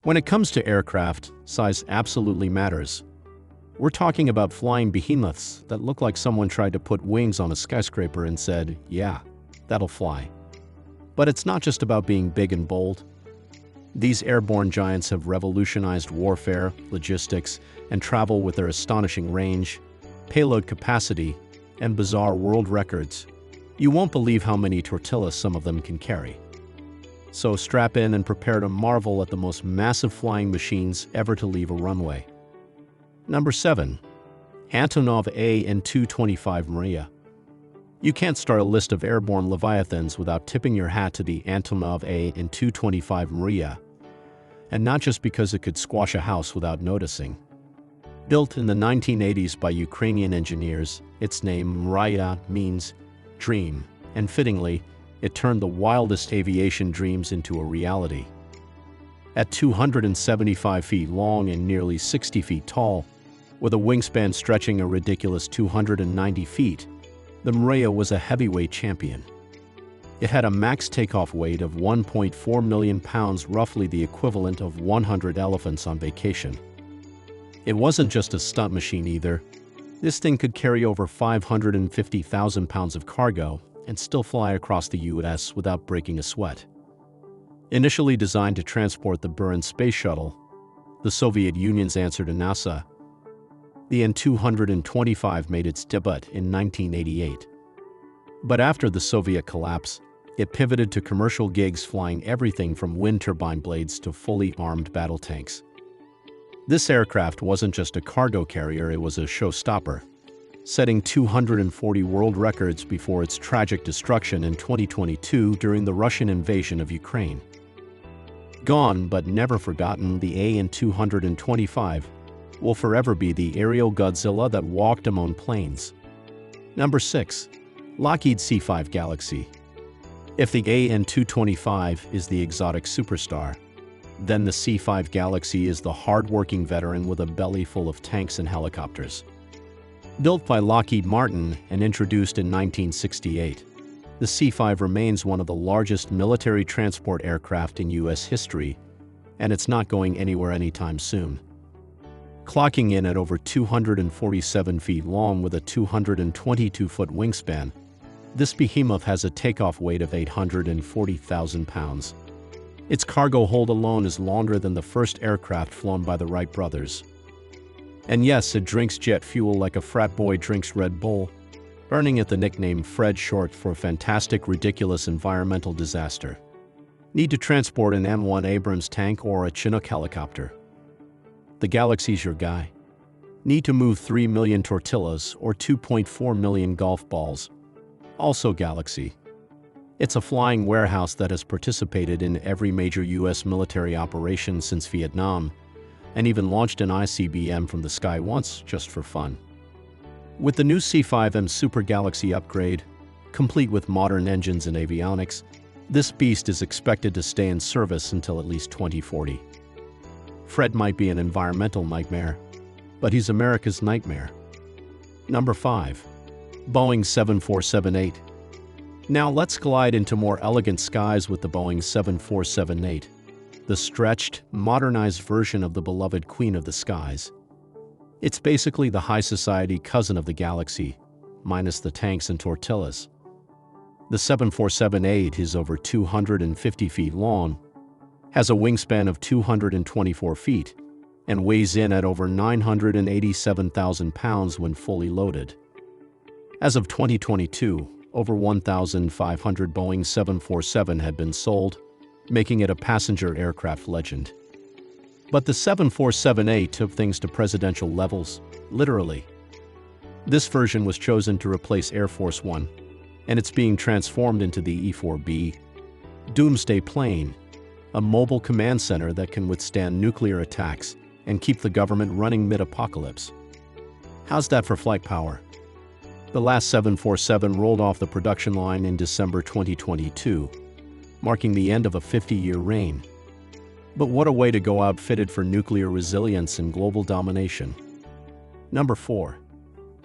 When it comes to aircraft, size absolutely matters. We're talking about flying behemoths that look like someone tried to put wings on a skyscraper and said, yeah, that'll fly. But it's not just about being big and bold. These airborne giants have revolutionized warfare, logistics, and travel with their astonishing range, payload capacity, and bizarre world records. You won't believe how many tortillas some of them can carry. So strap in and prepare to marvel at the most massive flying machines ever to leave a runway. Number 7. Antonov AN-225 Mriya. You can't start a list of airborne leviathans without tipping your hat to the Antonov AN-225 Mriya, and not just because it could squash a house without noticing. Built in the 1980s by Ukrainian engineers, its name Mriya means dream, and fittingly, it turned the wildest aviation dreams into a reality. At 275 feet long and nearly 60 feet tall, with a wingspan stretching a ridiculous 290 feet, the Mriya was a heavyweight champion. It had a max takeoff weight of 1.4 million pounds, roughly the equivalent of 100 elephants on vacation. It wasn't just a stunt machine either. This thing could carry over 550,000 pounds of cargo and still fly across the U.S. without breaking a sweat. Initially designed to transport the Buran space shuttle, the Soviet Union's answer to NASA, the An-225 made its debut in 1988. But after the Soviet collapse, it pivoted to commercial gigs, flying everything from wind turbine blades to fully armed battle tanks. This aircraft wasn't just a cargo carrier, it was a showstopper, setting 240 world records before its tragic destruction in 2022 during the Russian invasion of Ukraine. Gone but never forgotten, the An-225 will forever be the aerial Godzilla that walked among planes. Number 6. Lockheed C-5 Galaxy. If the An-225 is the exotic superstar, then the C-5 Galaxy is the hard-working veteran with a belly full of tanks and helicopters. Built by Lockheed Martin and introduced in 1968, the C-5 remains one of the largest military transport aircraft in U.S. history, and it's not going anywhere anytime soon. Clocking in at over 247 feet long with a 222-foot wingspan, this behemoth has a takeoff weight of 840,000 pounds. Its cargo hold alone is longer than the first aircraft flown by the Wright brothers. And yes, it drinks jet fuel like a frat boy drinks Red Bull, earning it the nickname Fred, short for fantastic, ridiculous environmental disaster. Need to transport an M1 Abrams tank or a Chinook helicopter? The Galaxy's your guy. Need to move 3 million tortillas or 2.4 million golf balls? Also Galaxy. It's a flying warehouse that has participated in every major U.S. military operation since Vietnam, and even launched an ICBM from the sky once, just for fun. With the new C-5M Super Galaxy upgrade, complete with modern engines and avionics, this beast is expected to stay in service until at least 2040. Fred might be an environmental nightmare, but he's America's nightmare. Number 5. Boeing 747-8. Now let's glide into more elegant skies with the Boeing 747-8, the stretched, modernized version of the beloved Queen of the Skies. It's basically the high society cousin of the Galaxy, minus the tanks and tortillas. The 747-8 is over 250 feet long, has a wingspan of 224 feet, and weighs in at over 987,000 pounds when fully loaded. As of 2022, over 1,500 Boeing 747 had been sold, making it a passenger aircraft legend. But the 747-8 took things to presidential levels, literally. This version was chosen to replace Air Force One, and it's being transformed into the E-4B Doomsday Plane, a mobile command center that can withstand nuclear attacks and keep the government running mid-apocalypse. How's that for flight power? The last 747 rolled off the production line in December 2022, marking the end of a 50-year reign. But what a way to go outfitted for nuclear resilience and global domination. Number 4.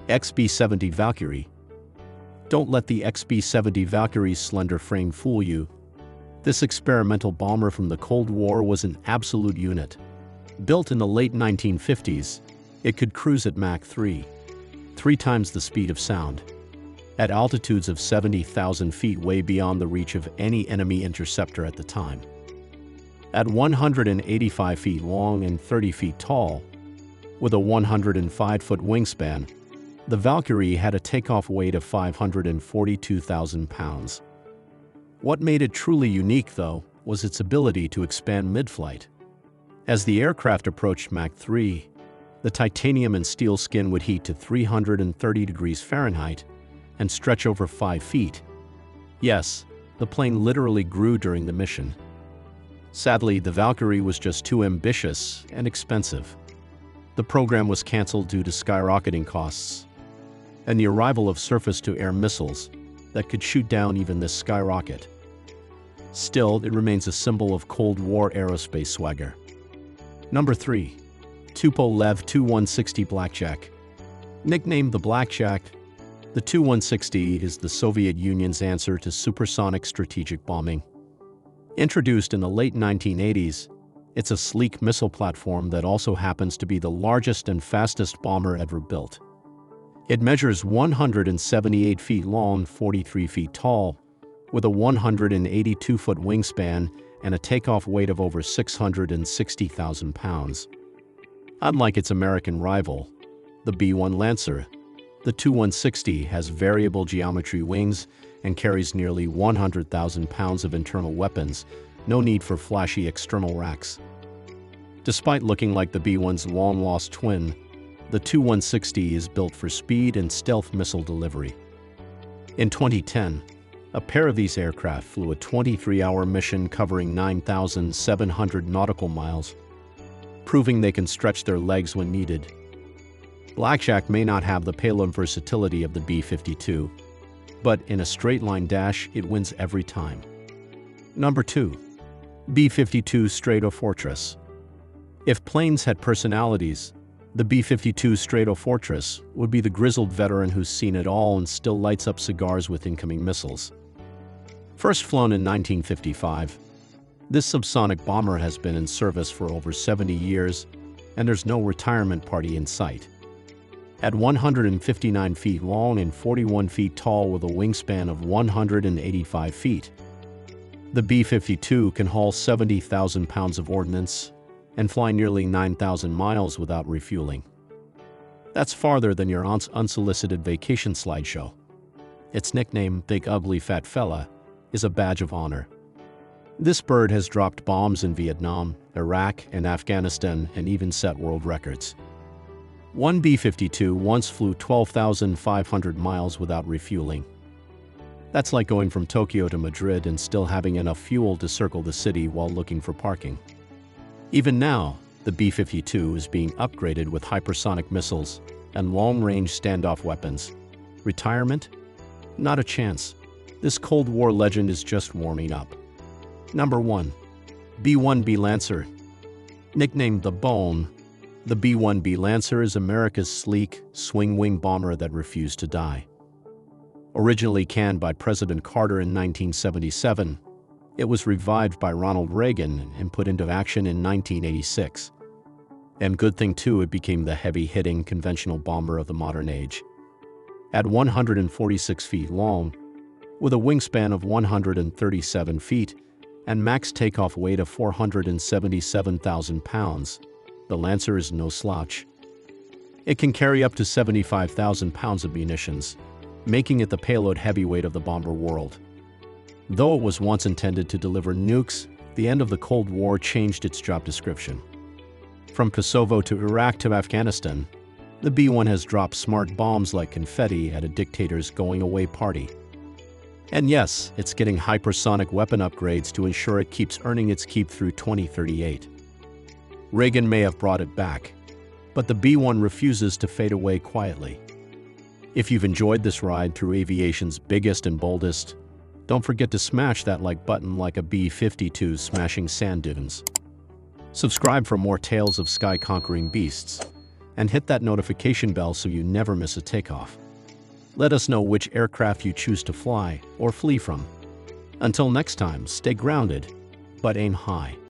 XB-70 Valkyrie. Don't let the XB-70 Valkyrie's slender frame fool you. This experimental bomber from the Cold War was an absolute unit. Built in the late 1950s, it could cruise at Mach 3, 3 times the speed of sound, at altitudes of 70,000 feet, way beyond the reach of any enemy interceptor at the time. At 185 feet long and 30 feet tall, with a 105-foot wingspan, the Valkyrie had a takeoff weight of 542,000 pounds. What made it truly unique, though, was its ability to expand mid-flight. As the aircraft approached Mach 3, the titanium and steel skin would heat to 330 degrees Fahrenheit and stretch over 5 feet. Yes, the plane literally grew during the mission. Sadly, the Valkyrie was just too ambitious and expensive. The program was canceled due to skyrocketing costs and the arrival of surface-to-air missiles that could shoot down even this skyrocket. Still, it remains a symbol of Cold War aerospace swagger. Number 3. Tupolev Tu-160 Blackjack. Nicknamed the Blackjack, the Tu-160 is the Soviet Union's answer to supersonic strategic bombing. Introduced in the late 1980s, it's a sleek missile platform that also happens to be the largest and fastest bomber ever built. It measures 178 feet long, 43 feet tall, with a 182-foot wingspan and a takeoff weight of over 660,000 pounds. Unlike its American rival, the B-1 Lancer, the Tu-160 has variable geometry wings and carries nearly 100,000 pounds of internal weapons, no need for flashy external racks. Despite looking like the B-1's long-lost twin, the Tu-160 is built for speed and stealth missile delivery. In 2010, a pair of these aircraft flew a 23-hour mission covering 9,700 nautical miles, proving they can stretch their legs when needed. Blackjack may not have the payload versatility of the B-52, but in a straight-line dash, it wins every time. Number 2. B-52 Stratofortress. If planes had personalities, the B-52 Stratofortress would be the grizzled veteran who's seen it all and still lights up cigars with incoming missiles. First flown in 1955, this subsonic bomber has been in service for over 70 years, and there's no retirement party in sight. At 159 feet long and 41 feet tall with a wingspan of 185 feet, the B-52 can haul 70,000 pounds of ordnance and fly nearly 9,000 miles without refueling. That's farther than your aunt's unsolicited vacation slideshow. Its nickname, Big Ugly Fat Fella, is a badge of honor. This bird has dropped bombs in Vietnam, Iraq, and Afghanistan, and even set world records. One B-52 once flew 12,500 miles without refueling. That's like going from Tokyo to Madrid and still having enough fuel to circle the city while looking for parking. Even now, the B-52 is being upgraded with hypersonic missiles and long-range standoff weapons. Retirement? Not a chance. This Cold War legend is just warming up. Number 1. B-1B Lancer. Nicknamed the Bone, the B-1B Lancer is America's sleek, swing-wing bomber that refused to die. Originally canned by President Carter in 1977, it was revived by Ronald Reagan and put into action in 1986. And good thing too, it became the heavy-hitting conventional bomber of the modern age. At 146 feet long, with a wingspan of 137 feet and max takeoff weight of 477,000 pounds, the Lancer is no slouch. It can carry up to 75,000 pounds of munitions, making it the payload heavyweight of the bomber world. Though it was once intended to deliver nukes, the end of the Cold War changed its job description. From Kosovo to Iraq to Afghanistan, the B-1 has dropped smart bombs like confetti at a dictator's going-away party. And yes, it's getting hypersonic weapon upgrades to ensure it keeps earning its keep through 2038. Reagan may have brought it back, but the B-1 refuses to fade away quietly. If you've enjoyed this ride through aviation's biggest and boldest, don't forget to smash that like button like a B-52 smashing sand dunes. Subscribe for more tales of sky-conquering beasts, and hit that notification bell so you never miss a takeoff. Let us know which aircraft you choose to fly or flee from. Until next time, stay grounded, but aim high.